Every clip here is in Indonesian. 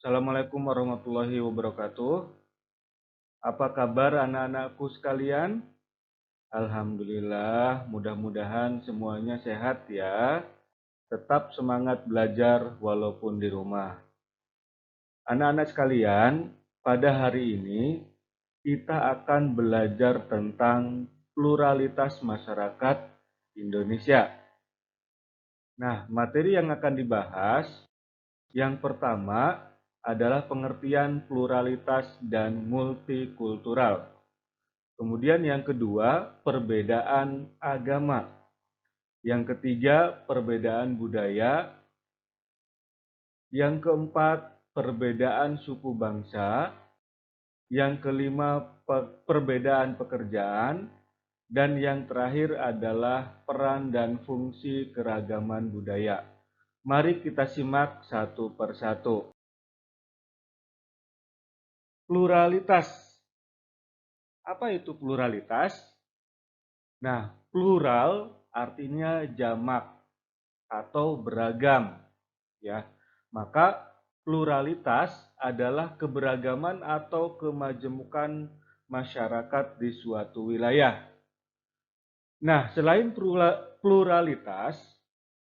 Assalamualaikum warahmatullahi wabarakatuh. Apa kabar anak-anakku sekalian? Alhamdulillah, mudah-mudahan semuanya sehat ya. Tetap semangat belajar walaupun di rumah. Anak-anak sekalian, pada hari ini kita akan belajar tentang pluralitas masyarakat Indonesia. Nah, materi yang akan dibahas yang pertama adalah pengertian pluralitas dan multikultural. Kemudian yang kedua, perbedaan agama. Yang ketiga, perbedaan budaya. Yang keempat, perbedaan suku bangsa. Yang kelima, perbedaan pekerjaan. Dan yang terakhir adalah peran dan fungsi keragaman budaya. Mari kita simak satu persatu. Pluralitas. Apa itu pluralitas? Nah, plural artinya jamak atau beragam, ya. Maka pluralitas adalah keberagaman atau kemajemukan masyarakat di suatu wilayah. Nah, selain pluralitas,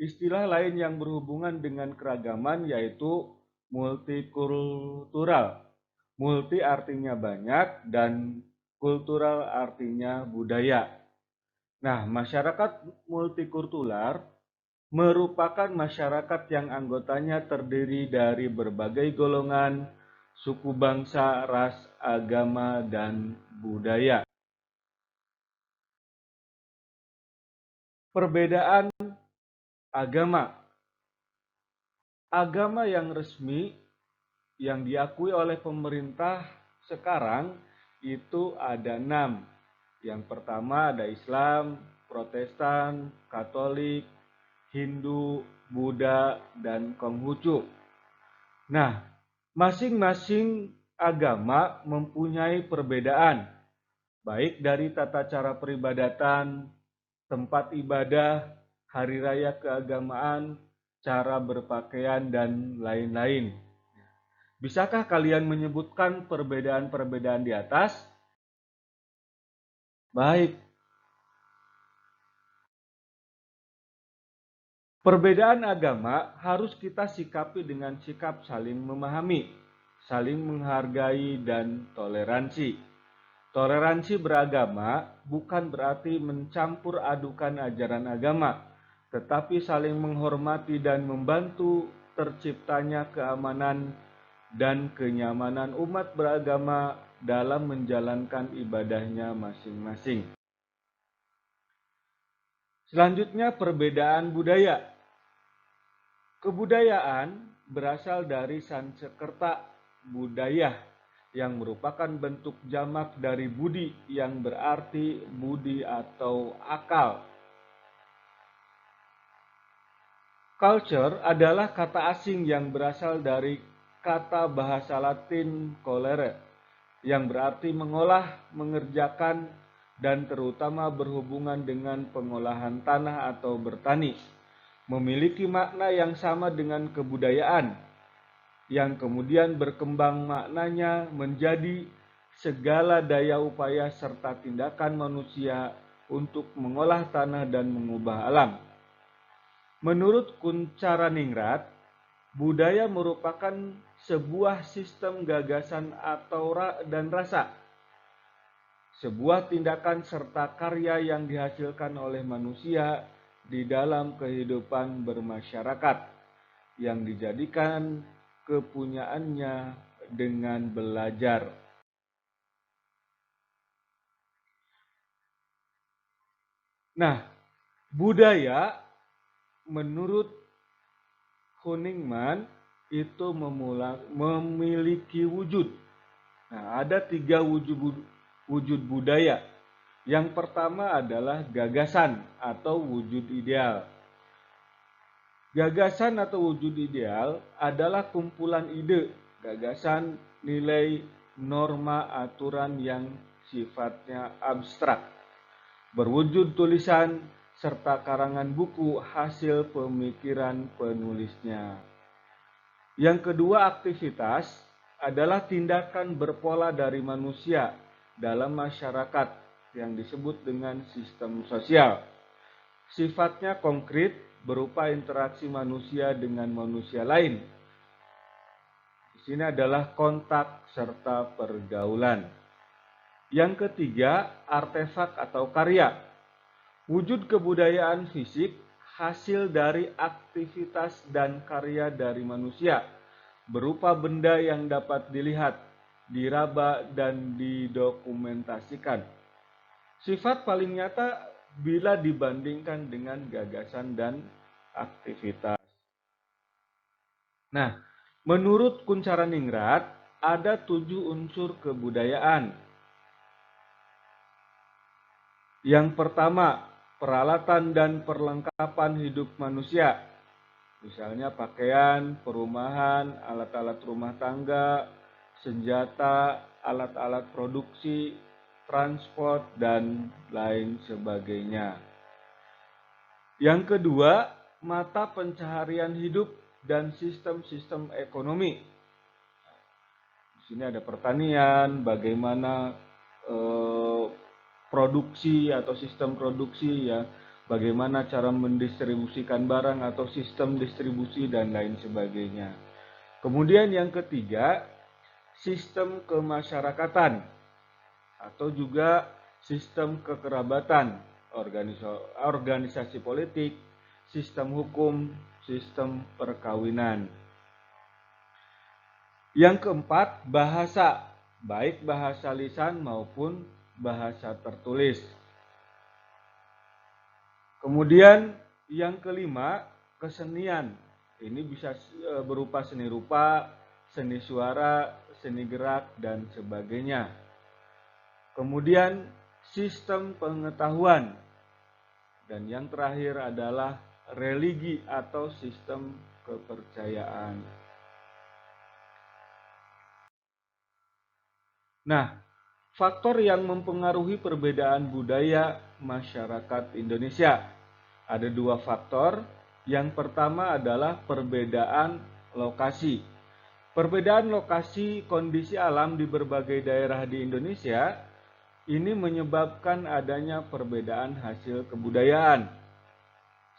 istilah lain yang berhubungan dengan keragaman yaitu multikultural. Multi artinya banyak dan kultural artinya budaya. Nah, masyarakat multikultural merupakan masyarakat yang anggotanya terdiri dari berbagai golongan, suku bangsa, ras, agama, dan budaya. Perbedaan agama. Agama yang resmi yang diakui oleh pemerintah sekarang itu ada 6. Yang pertama ada Islam, Protestan, Katolik, Hindu, Buddha, dan Konghucu. Nah, masing-masing agama mempunyai perbedaan, baik dari tata cara peribadatan, tempat ibadah, hari raya keagamaan, cara berpakaian, dan lain-lain. Bisakah kalian menyebutkan perbedaan-perbedaan di atas? Baik, perbedaan agama harus kita sikapi dengan sikap saling memahami, saling menghargai, dan toleransi. Toleransi beragama bukan berarti mencampur adukan ajaran agama, tetapi saling menghormati dan membantu terciptanya keamanan dan kenyamanan umat beragama dalam menjalankan ibadahnya masing-masing. Selanjutnya, perbedaan budaya. Kebudayaan berasal dari Sanskerta budaya yang merupakan bentuk jamak dari budi yang berarti budi atau akal. Culture adalah kata asing yang berasal dari kata bahasa Latin colere yang berarti mengolah, mengerjakan, dan terutama berhubungan dengan pengolahan tanah atau bertani. Memiliki makna yang sama dengan kebudayaan, yang kemudian berkembang maknanya menjadi segala daya upaya serta tindakan manusia untuk mengolah tanah dan mengubah alam. Menurut Kuncharaningrat, budaya merupakan sebuah sistem gagasan atau dan rasa, sebuah tindakan serta karya yang dihasilkan oleh manusia di dalam kehidupan bermasyarakat yang dijadikan kepunyaannya dengan belajar. Nah, budaya menurut Huningman itu memiliki wujud. Nah, ada 3 wujud budaya. Yang pertama adalah gagasan atau wujud ideal. Gagasan atau wujud ideal adalah kumpulan ide, gagasan, nilai, norma, aturan yang sifatnya abstrak, berwujud tulisan, serta karangan buku hasil pemikiran penulisnya. Yang kedua, aktivitas adalah tindakan berpola dari manusia dalam masyarakat yang disebut dengan sistem sosial. Sifatnya konkret berupa interaksi manusia dengan manusia lain. Di sini adalah kontak serta pergaulan. Yang ketiga, artefak atau karya. Wujud kebudayaan fisik hasil dari aktivitas dan karya dari manusia, berupa benda yang dapat dilihat, diraba, dan didokumentasikan. Sifat paling nyata bila dibandingkan dengan gagasan dan aktivitas. Nah, menurut Kuncharaningrat, ada 7 unsur kebudayaan. Yang pertama, peralatan dan perlengkapan hidup manusia. Misalnya pakaian, perumahan, alat-alat rumah tangga, senjata, alat-alat produksi, transport, dan lain sebagainya. Yang kedua, mata pencaharian hidup dan sistem-sistem ekonomi. Di sini ada pertanian, bagaimana produksi atau sistem produksi ya, bagaimana cara mendistribusikan barang atau sistem distribusi dan lain sebagainya. Kemudian yang ketiga, sistem kemasyarakatan atau juga sistem kekerabatan, organisasi politik, sistem hukum, sistem perkawinan. Yang keempat, bahasa, baik bahasa lisan maupun bahasa tertulis. Kemudian yang kelima, kesenian. Ini bisa berupa seni rupa, seni suara, seni gerak, dan sebagainya. Kemudian sistem pengetahuan. Dan yang terakhir adalah religi atau sistem kepercayaan. Nah, faktor yang mempengaruhi perbedaan budaya masyarakat Indonesia. Ada 2 faktor. Yang pertama adalah perbedaan lokasi. Perbedaan lokasi kondisi alam di berbagai daerah di Indonesia ini menyebabkan adanya perbedaan hasil kebudayaan.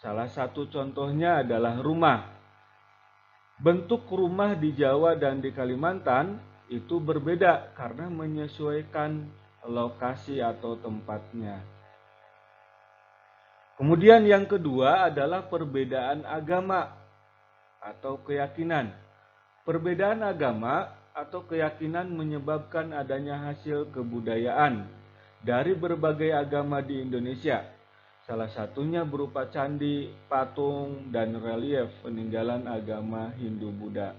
Salah satu contohnya adalah rumah. Bentuk rumah di Jawa dan di Kalimantan itu berbeda karena menyesuaikan lokasi atau tempatnya. Kemudian yang kedua adalah perbedaan agama atau keyakinan. Perbedaan agama atau keyakinan menyebabkan adanya hasil kebudayaan dari berbagai agama di Indonesia. Salah satunya berupa candi, patung, dan relief peninggalan agama Hindu-Buddha.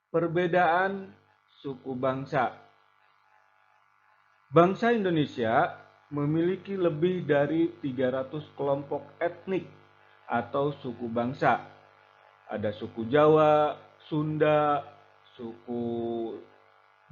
Perbedaan suku bangsa. Bangsa Indonesia memiliki lebih dari 300 kelompok etnik atau suku bangsa. Ada suku Jawa, Sunda, suku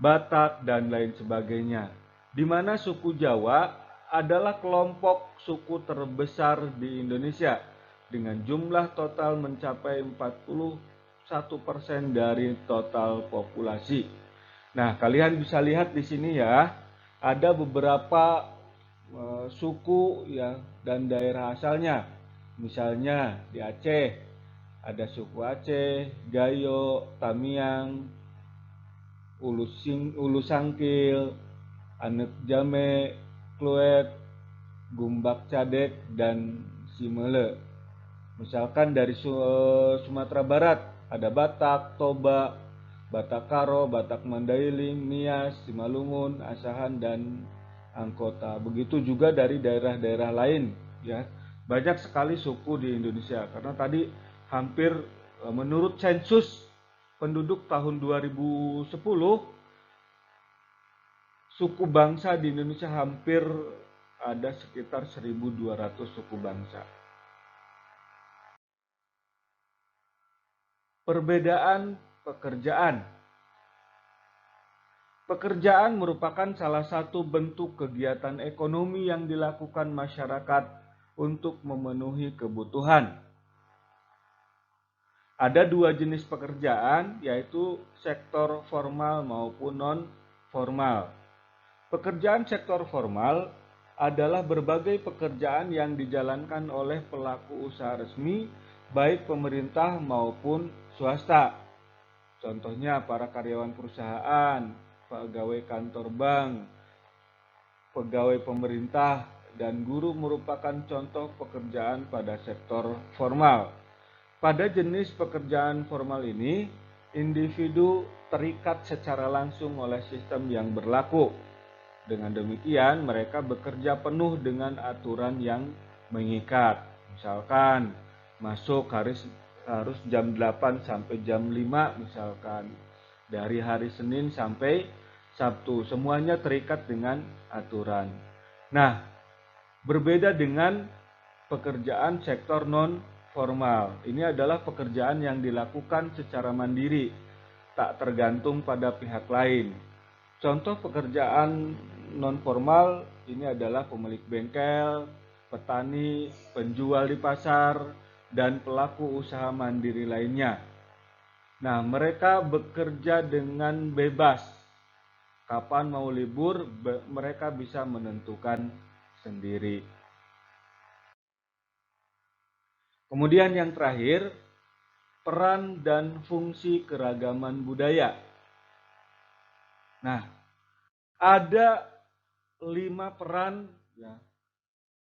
Batak, dan lain sebagainya. Di mana suku Jawa adalah kelompok suku terbesar di Indonesia dengan jumlah total mencapai 41% dari total populasi. Nah, kalian bisa lihat di sini ya, ada beberapa suku ya dan daerah asalnya. Misalnya di Aceh ada suku Aceh, Gayo, Tamiang, Ulu Sangkil, Anek Jame, Kluet, Gumbak Cadek, dan Simele. Misalkan dari Sumatera Barat ada Batak, Toba, Batak Karo, Batak Mandailing, Nias, Simalungun, Asahan, dan Angkota. Begitu juga dari daerah-daerah lain ya. Banyak sekali suku di Indonesia karena tadi hampir menurut sensus penduduk tahun 2010 suku bangsa di Indonesia hampir ada sekitar 1.200 suku bangsa. Perbedaan pekerjaan. Pekerjaan merupakan salah satu bentuk kegiatan ekonomi yang dilakukan masyarakat untuk memenuhi kebutuhan. Ada dua jenis pekerjaan, yaitu sektor formal maupun non-formal. Pekerjaan sektor formal adalah berbagai pekerjaan yang dijalankan oleh pelaku usaha resmi, baik pemerintah maupun swasta. Contohnya para karyawan perusahaan, pegawai kantor bank, pegawai pemerintah, dan guru merupakan contoh pekerjaan pada sektor formal. Pada jenis pekerjaan formal ini, individu terikat secara langsung oleh sistem yang berlaku. Dengan demikian, mereka bekerja penuh dengan aturan yang mengikat. Misalkan, masuk harus jam 8 sampai jam 5 misalkan. Dari hari Senin sampai Sabtu, semuanya terikat dengan aturan. Nah, berbeda dengan pekerjaan sektor non formal. Ini adalah pekerjaan yang dilakukan secara mandiri, tak tergantung pada pihak lain. Contoh pekerjaan non formal ini adalah pemilik bengkel, petani, penjual di pasar, dan pelaku usaha mandiri lainnya. Nah, mereka bekerja dengan bebas. Kapan mau libur, mereka bisa menentukan sendiri. Kemudian yang terakhir, peran dan fungsi keragaman budaya. Nah, ada 5 peran ya,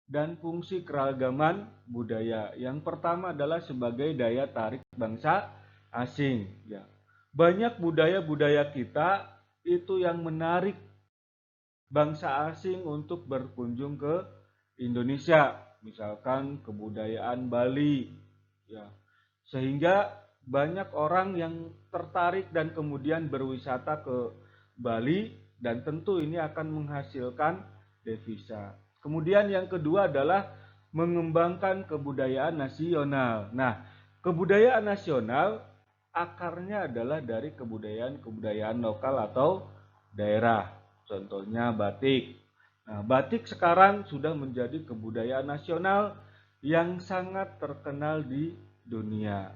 dan fungsi keragaman budaya. Yang pertama adalah sebagai daya tarik bangsa asing. Ya. Banyak budaya-budaya kita itu yang menarik bangsa asing untuk berkunjung ke Indonesia. Misalkan kebudayaan Bali. Ya. Sehingga banyak orang yang tertarik dan kemudian berwisata ke Bali, dan tentu ini akan menghasilkan devisa. Kemudian yang kedua adalah mengembangkan kebudayaan nasional. Nah, kebudayaan nasional akarnya adalah dari kebudayaan lokal atau daerah. Contohnya batik. Nah, batik sekarang sudah menjadi kebudayaan nasional yang sangat terkenal di dunia.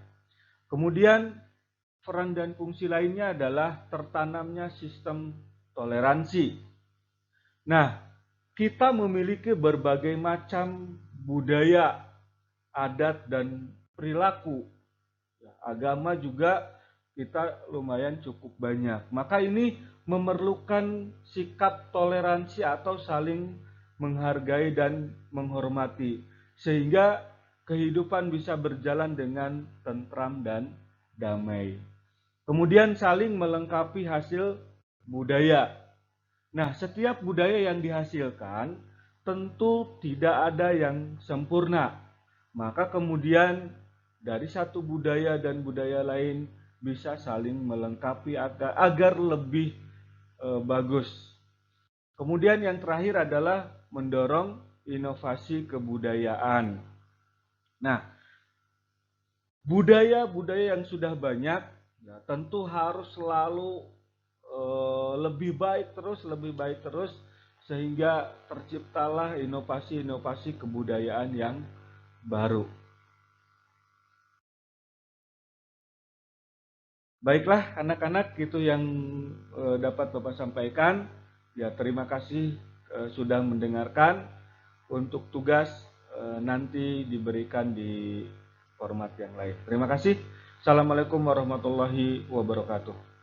Kemudian peran dan fungsi lainnya adalah tertanamnya sistem toleransi. Nah, kita memiliki berbagai macam budaya, adat, dan perilaku. Agama juga kita lumayan cukup banyak. Maka ini memerlukan sikap toleransi atau saling menghargai dan menghormati, sehingga kehidupan bisa berjalan dengan tentram dan damai. Kemudian saling melengkapi hasil budaya. Nah, setiap budaya yang dihasilkan tentu tidak ada yang sempurna. Maka kemudian dari satu budaya dan budaya lain bisa saling melengkapi agar lebih bagus. Kemudian yang terakhir adalah mendorong inovasi kebudayaan. Nah, budaya-budaya yang sudah banyak ya, tentu harus selalu lebih baik terus sehingga terciptalah inovasi-inovasi kebudayaan yang baru. Baiklah anak-anak, itu yang dapat Bapak sampaikan. Ya, terima kasih sudah mendengarkan. Untuk tugas nanti diberikan di format yang lain. Terima kasih. Assalamualaikum warahmatullahi wabarakatuh.